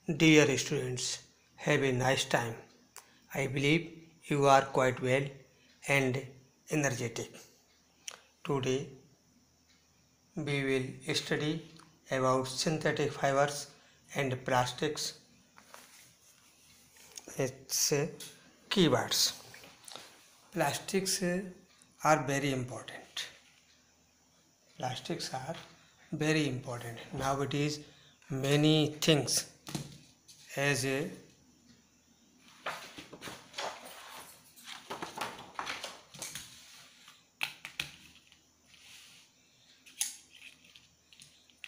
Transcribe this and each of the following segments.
Dear students, have a nice time. I believe you are quite well and energetic. Today we will study about synthetic fibers and plastics. Its keywords. Plastics are very important. Plastics are very important. Nowadays many things as a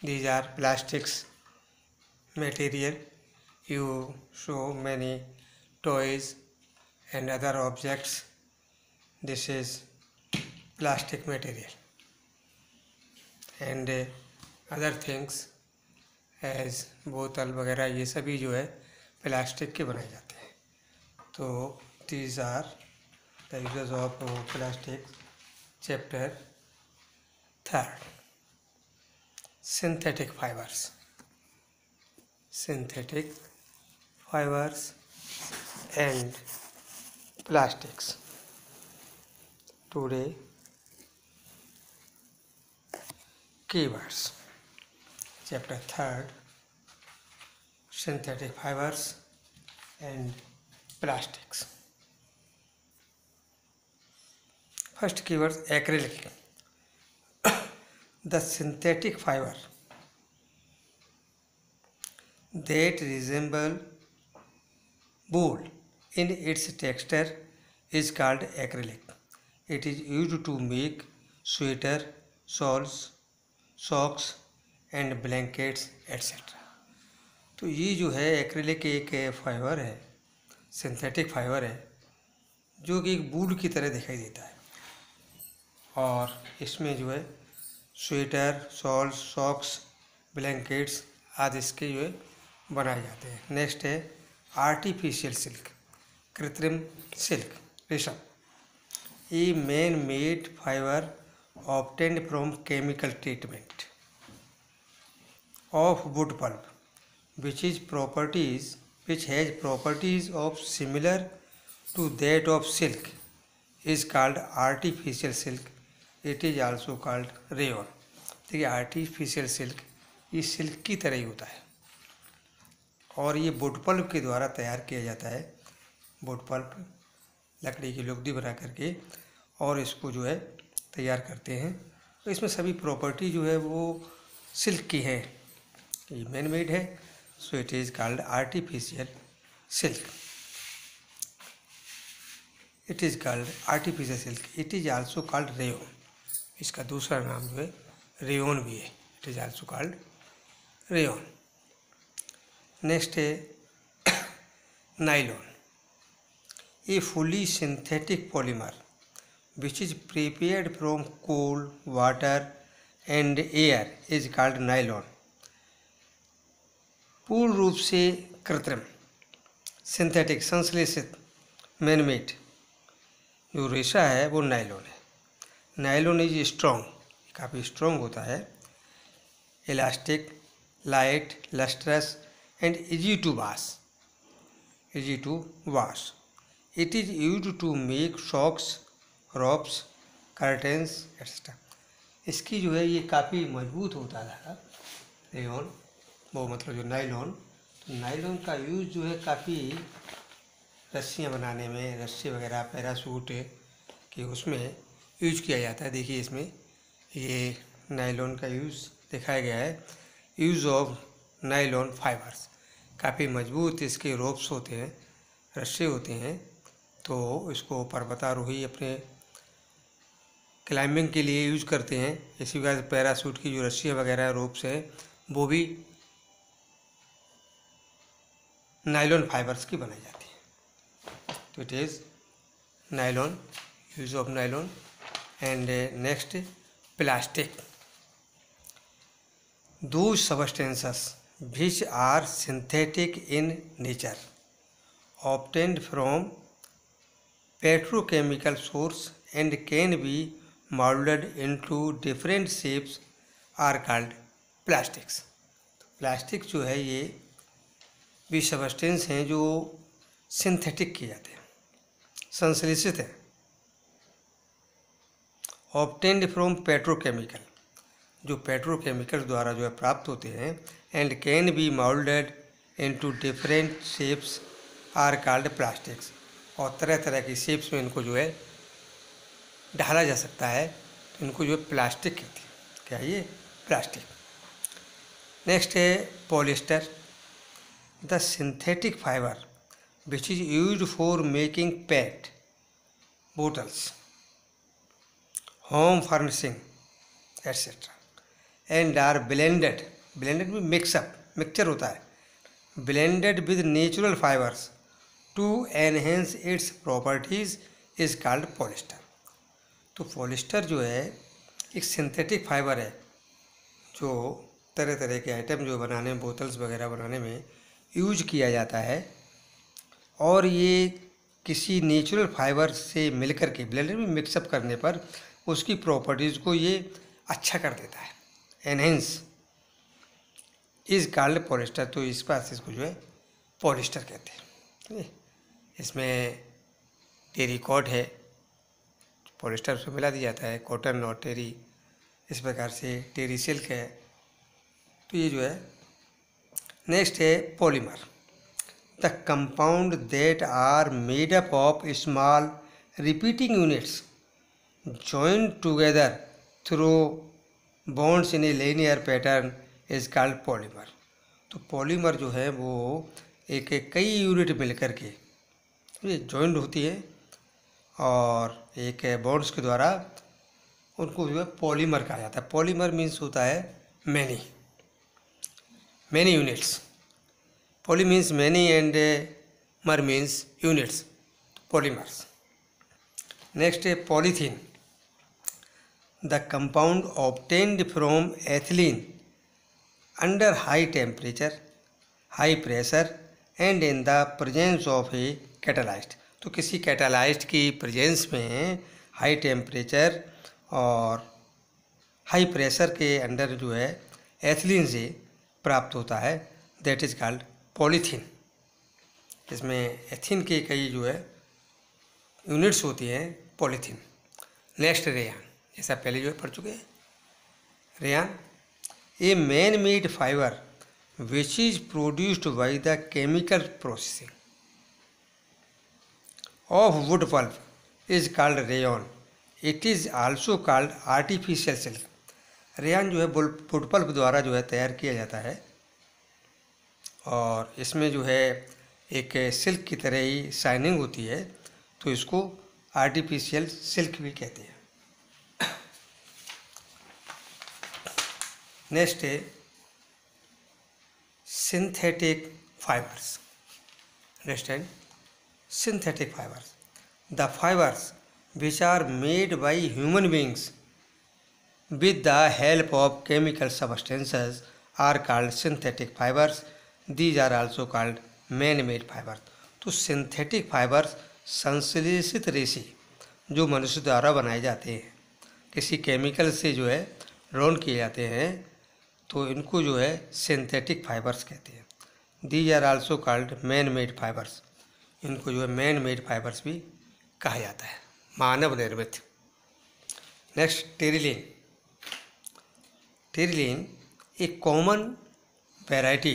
these are plastics material. You show many toys and other objects. This is plastic material and other things as बोतल वगैरह ये सभी जो है plastic के बनाए जाते हैं. तो these are the uses of plastic. Chapter 3 synthetic fibres. Synthetic fibres and plastics. Today keywords. Chapter 3 synthetic fibers and plastics. First keyword acrylic. The synthetic fiber that resemble wool in its texture is called acrylic. It is used to make sweater, shawls, socks and blankets etcetera. तो ये जो है acrylic एक fibre है, synthetic fibre है जो कि एक वूल की तरह दिखाई देता है और इसमें जो है स्वेटर, शॉल्स, सॉक्स, ब्लैंकेट्स आदि इसके जो है बनाए जाते हैं. नेक्स्ट है आर्टिफिशियल सिल्क. कृत्रिम सिल्क रेशम. ए man made fibre obtained from chemical treatment of wood pulp which has properties of similar to that of silk is called artificial silk. It is also called rayon. देखिए artificial silk ये silk की तरह ही होता है और ये wood pulp के द्वारा तैयार किया जाता है. वुड पल्प लकड़ी की लुगदी बना करके और इसको जो है तैयार करते हैं. तो इसमें सभी प्रॉपर्टी जो है वो सिल्क की है. ये मैन मेड है, so it is called artificial silk. It is called artificial silk. It is also called rayon. इसका दूसरा नाम जो है रेयोन भी है. It is also called rayon. Next है nylon. A fully synthetic polymer which is prepared from coal, water and air is called nylon. पूर्ण रूप से कृत्रिम, सिंथेटिक, संश्लेषित, मैनमेड जो रेशा है वो नायलॉन है. नायलॉन इज स्ट्रॉन्ग, काफ़ी स्ट्रॉन्ग होता है, elastic, light, lustrous and easy to wash. It is used to make socks, robes, curtains etcetera. इसकी जो है ये काफ़ी मजबूत होता था रेयॉन, वो मतलब जो नाइलॉन. तो नाइलॉन का यूज़ जो है काफ़ी रस्सियाँ बनाने में, रस्सी वगैरह, पैरासूट कि उसमें यूज किया जाता है. देखिए इसमें ये नाइलॉन का यूज़ दिखाया गया है. Use of nylon fibres. काफ़ी मजबूत इसके रोप्स होते हैं, रस्से होते हैं. तो इसको पर्वतारोही अपने क्लाइंबिंग के लिए यूज़ करते हैं. इसी प्रकार पैरासूट की जो रस्सियाँ वगैरह रोप्स हैं वो भी नाइलॉन फाइबर्स की बनाई जाती है. तो it is nylon, use of nylon. And next plastic. दो substances which are synthetic in nature obtained from petrochemical source and can be molded into different shapes are called plastics. Plastic जो है ये भी सब्सटेंस हैं जो synthetic किए जाते हैं, संश्लेषित हैं, ऑब्टेन्ड फ्रॉम पेट्रोकेमिकल, जो पेट्रोकेमिकल द्वारा जो है प्राप्त होते हैं, and can be moulded into different shapes are called plastics, और तरह तरह की शेप्स में इनको जो है ढाला जा सकता है, तो इनको जो है प्लास्टिक कहते हैं। क्या ये? प्लास्टिक। नेक्स्ट है polyester, the synthetic fibre which is used for making PET bottles, home furnishing etcetera, and are blended, blended में मिक्सचर होता है, blended with natural fibres to enhance its properties is called polyester. तो polyester जो है एक synthetic fibre है जो तरह तरह के आइटम जो बनाने में, बोतल्स वगैरह बनाने में यूज किया जाता है, और ये किसी नेचुरल फाइबर से मिलकर के ब्लेंडर में मिक्सअप करने पर उसकी प्रॉपर्टीज़ को ये अच्छा कर देता है, एनहेंस इज कॉल्ड पॉलिएस्टर। तो इस पास इसको जो है पॉलिएस्टर कहते हैं। इसमें टेरिकॉट है, पॉलिएस्टर उसमें मिला दिया जाता है, कॉटन और टेरी, इस प्रकार से टेरी सिल्क है, तो ये जो है। नेक्स्ट है polymer, the compound that are made up of small repeating units joined together through bonds in a linear pattern is called polymer। तो पॉलीमर जो है वो एक कई यूनिट मिलकर के ये जॉइंट होती है और एक बॉन्ड्स के द्वारा उनको जो है पॉलीमर कहा जाता है। पॉलीमर मीन्स होता है many units, poly means many and मर मीन्स यूनिट्स, पॉलीमर्स। नेक्स्ट है polythene, the compound obtained from ethylene under high temperature, high pressure and in the presence of a catalyst। तो किसी कैटालाइस्ट की प्रेजेंस में high temperature और high pressure के under जो है एथिलीन से प्राप्त होता है, दैट इज कॉल्ड पॉलीथीन। इसमें एथिन के कई जो है यूनिट्स होती हैं, पॉलीथीन। नेक्स्ट रेयान, जैसा पहले जो है पढ़ चुके हैं। Rayon a man made fibre which is produced by the chemical processing of wood pulp is called rayon, it is also called artificial silk. Rayon जो है वुड पल्प द्वारा जो है तैयार किया जाता है, और इसमें जो है एक सिल्क की तरह ही शाइनिंग होती है, तो इसको आर्टिफिशियल सिल्क भी कहते हैं। नेक्स्ट है synthetic fibres. Understand synthetic fibres, the fibres which are made by human beings with the help of chemical substances are called synthetic fibers, these are also called man-made fibers। तो synthetic fibres संश्लेषित रेशे जो मनुष्य द्वारा बनाए जाते हैं, किसी केमिकल से जो है ड्रॉन किए जाते हैं, तो इनको जो है सिंथेटिक फाइबर्स कहते हैं। These are also called man made fibres, इनको जो है मैन मेड फाइबर्स भी कहा जाता है, मानव निर्मित। Next terylene, terylene a common variety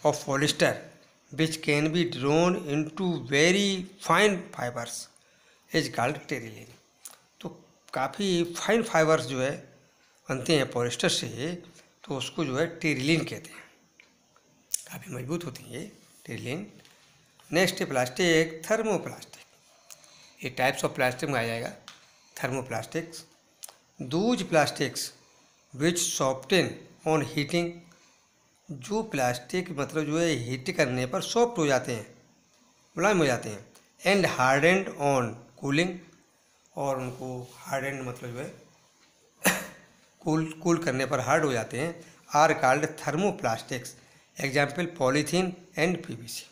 of polyester which can be drawn into very fine fibers is called terylene. तो काफ़ी फाइन फाइबर्स जो है बनते हैं पॉलिस्टर से, तो उसको जो है टेरिलीन कहते हैं, काफ़ी मजबूत होती है ये टेरिलीन। Next plastic, thermoplastic. ये टाइप्स ऑफ प्लास्टिक में आ जाएगा thermoplastics, Dooj plastics which soften on heating, जो प्लास्टिक मतलब जो है हीट करने पर सॉफ्ट हो जाते हैं, मुलायम हो जाते हैं, एंड हार्डेंड ऑन कूलिंग, और उनको हार्डेंड मतलब जो है कूल करने पर हार्ड हो जाते हैं, are called thermoplastics, example polythene and PVC.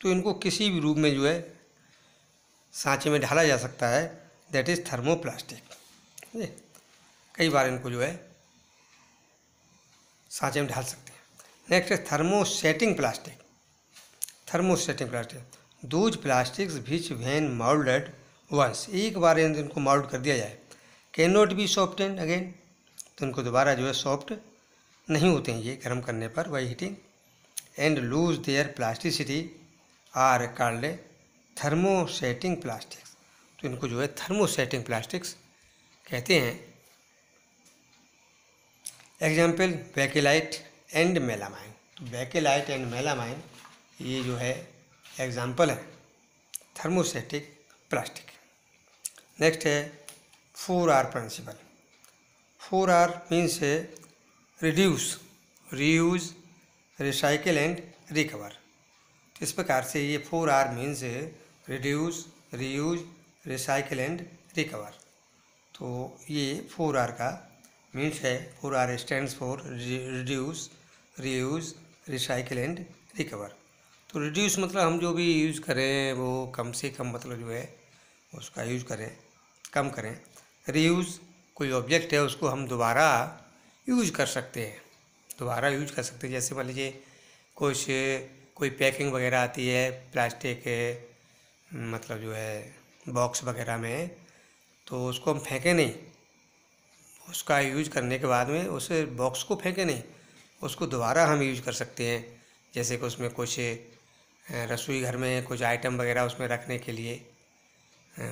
तो इनको किसी भी रूप में जो है सांचे में ढाला जा सकता है, दैट इज़ थर्मोप्लास्टिक। कई बार इनको जो है सांचे में ढाल सकते हैं। नेक्स्ट है thermosetting plastic, thermostatic plastic those plastics which when moulded once, एक बार इनको मोल्ड कर दिया जाए, can not be soften again, तो इनको दोबारा जो है सॉफ्ट नहीं होते हैं ये गर्म करने पर by heating, and lose their plasticity are called thermosetting plastics, तो इनको जो है थर्मोसेटिंग प्लास्टिक्स कहते हैं। एग्जाम्पल बेकेलाइट एंड मेलामाइन, तो बेकेलाइट एंड मेलामाइन ये जो है एग्जाम्पल है थर्मोसेटिक प्लास्टिक। नेक्स्ट है 4R principle. 4R means reduce, reuse, recycle and recover. तो इस प्रकार से ये 4R means reduce, reuse, recycle and recover. तो ये 4R का मीन्स है, 4R stands for reduce, reuse, recycle and recover. तो रिड्यूस मतलब हम जो भी यूज़ करें वो कम से कम मतलब जो है उसका यूज़ करें, कम करें। रीयूज़ कोई ऑब्जेक्ट है उसको हम दोबारा यूज़ कर सकते हैं, दोबारा यूज कर सकते हैं। जैसे मान लीजिए कोई पैकिंग वगैरह आती है प्लास्टिक मतलब जो है बॉक्स वगैरह में, तो उसको हम फेंकें नहीं, उसका यूज करने के बाद में उस बॉक्स को फेंकें नहीं, उसको दोबारा हम यूज कर सकते हैं। जैसे कि उसमें कुछ रसोई घर में कुछ आइटम वगैरह उसमें रखने के लिए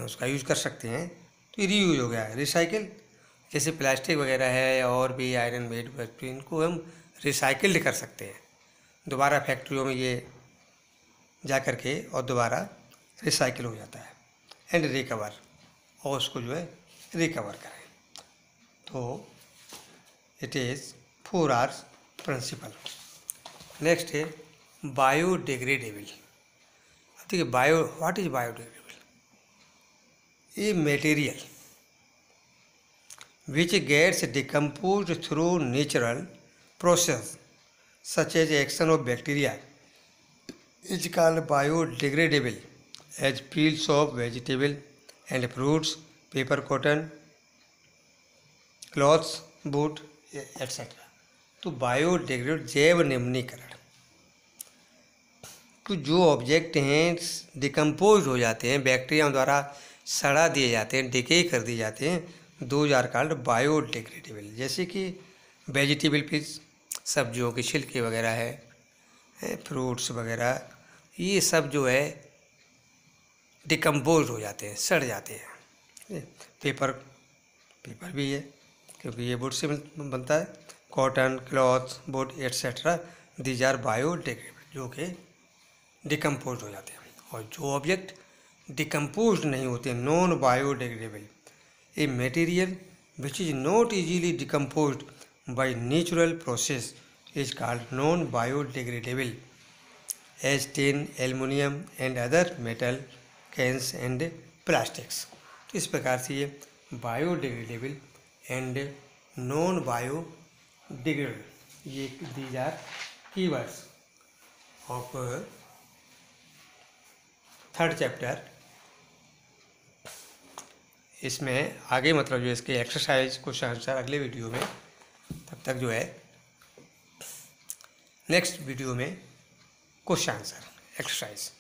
उसका यूज कर सकते हैं, तो ये रीयूज हो गया। रिसाइकिल जैसे प्लास्टिक वगैरह है और भी आयरन मेड वस्तु, इनको हम रिसाइकिल्ड कर सकते हैं, दोबारा फैक्ट्रियों में ये जा कर के और दोबारा रिसाइकिल हो जाता है। एंड रिकवर, और उसको जो है रिकवर करें। तो it is 4R principle. Next है बायोडिग्रेडेबल। देखिए what is biodegradable? A material which gets decomposed through natural process such as action of bacteria is called biodegradable, as peels of vegetable and fruits, paper, cotton, cloths, wood, etc. तो biodegradable जैव निम्नीकरण, तो जो object हैं decompose हो जाते हैं, bacteria द्वारा सड़ा दिए जाते हैं, डिके कर दिए जाते हैं, दोज आर कॉल्ड बायोडिग्रेडेबल। जैसे कि वेजिटेबल पीस, सब्जियों के छिलके वगैरह है, फ्रूट्स वगैरह, ये सब जो है डिकम्पोज हो जाते हैं, सड़ जाते हैं। पेपर भी है क्योंकि ये वुड से बनता है। Cotton, cloth, wood etcetera, these are biodegradable, जो कि डिकम्पोज हो जाते हैं। और जो ऑब्जेक्ट डिकम्पोज नहीं होते, non biodegradable, a material which is not easily decomposed by natural process is called non biodegradable, as tin, aluminium and other metal, cans and plastics. तो इस प्रकार से ये बायोडिग्रेडेबल एंड नॉन बायोडिग्रेडेबल, ये these are keywords of 3rd chapter. इसमें आगे मतलब जो इसके एक्सरसाइज क्वेश्चन आंसर अगले वीडियो में, तब तक जो है नेक्स्ट वीडियो में question answer exercise.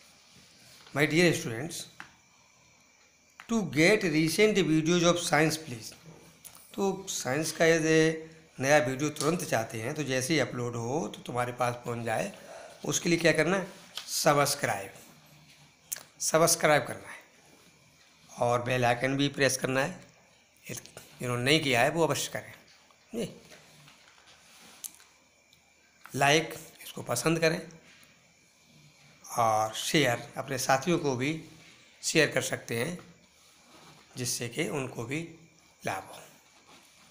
My dear students, to get recent videos of science please, तो साइंस का यदि नया वीडियो तुरंत चाहते हैं तो जैसे ही अपलोड हो तो तुम्हारे पास पहुंच जाए, उसके लिए क्या करना है? सब्सक्राइब करना है और बेल आइकन भी प्रेस करना है। जिन्होंने नहीं किया है वो अवश्य करें। लाइक, इसको पसंद करें और शेयर अपने साथियों को भी शेयर कर सकते हैं, जिससे कि उनको भी लाभ हो।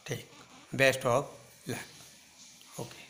ठीक, बेस्ट ऑफ लक। ओके।